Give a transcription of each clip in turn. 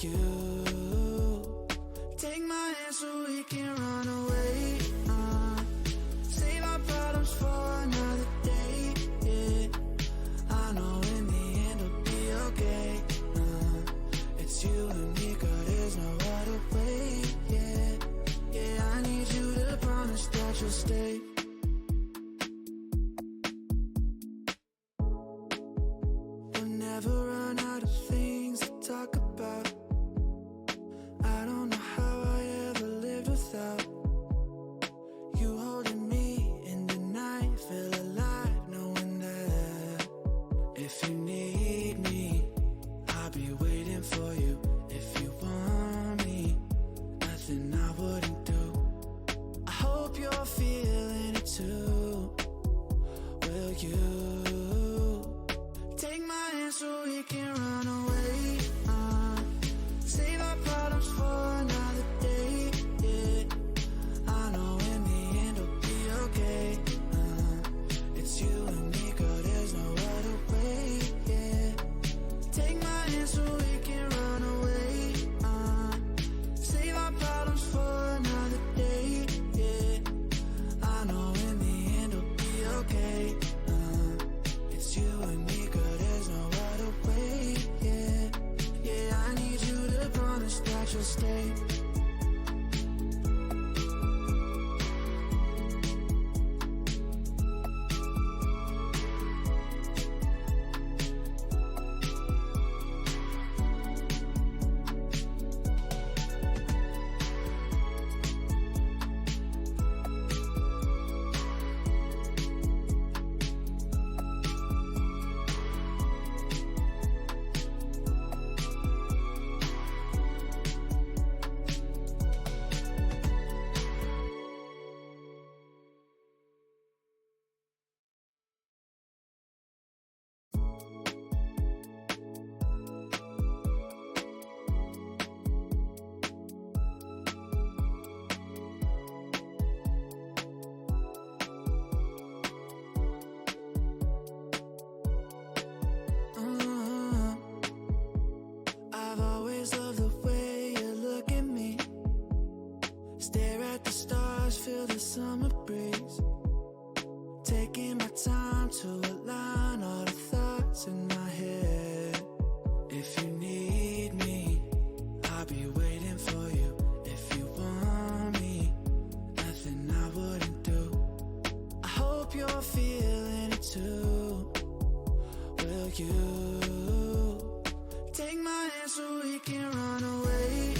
you take my hand so we can run away? Save our problems for another day. Yeah, I know in the end it'll be okay. It's you and me, girl, there's no other way. Yeah, yeah, I need you to promise that you'll stay. We'll never run out of things to talk about. I don't know how I ever lived without you holding me in the night. Feel alive knowing that if you need me, I'll be waiting for you. If you want me, nothing I wouldn't do. I hope you're feeling it too. Will you take my hand so we can run away? Save our problems for another day. Yeah, I know in the end it'll be okay. It's you and me, girl, there's no other way. Yeah, take my hand so we can run away. Save our problems for another day. Yeah, I know in the end it'll be okay. It's you and me, girl, there's no other way. Yeah, yeah, I need you to promise that you'll stay. I've always loved the way you look at me. Stare at the stars, feel the summer breeze. Taking my time to align all the thoughts in my head. If you need me, I'll be waiting for you. If you want me, nothing I wouldn't do. I hope you're feeling it too. Will you take my hand so we can run away?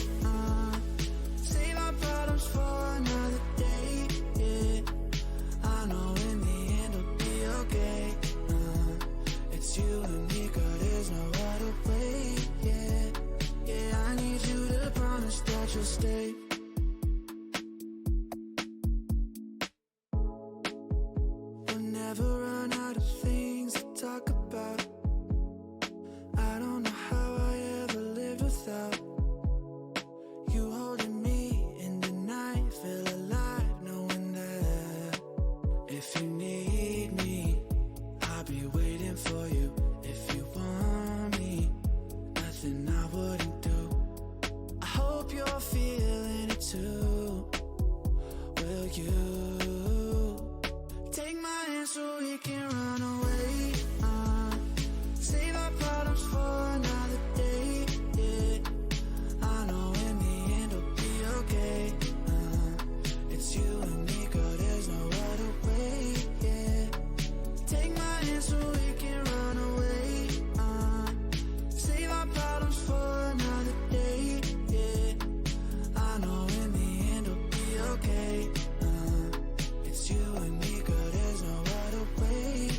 Save our problems for another day. Yeah, I know in the end it'll be okay. It's you and me, girl, there's no other way. Yeah, yeah, I need you to promise that you'll stay. We'll never run out of things to talk about. I don't know how I ever lived without you holding me in the night. Feel alive knowing that if you need me, I'll be waiting for you. If you want me, nothing I wouldn't do. I hope you're feeling it too. Will you take my hand so we can run away? Save our problems for another day. Yeah, I know in the end it'll be okay. It's you and me, girl, there's no other way. Yeah, take my hand so we can run away. Save our problems for another day. Yeah, I know in the end it'll be okay. It's you and me, girl, there's no other way.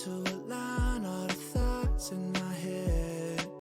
to align all the thoughts in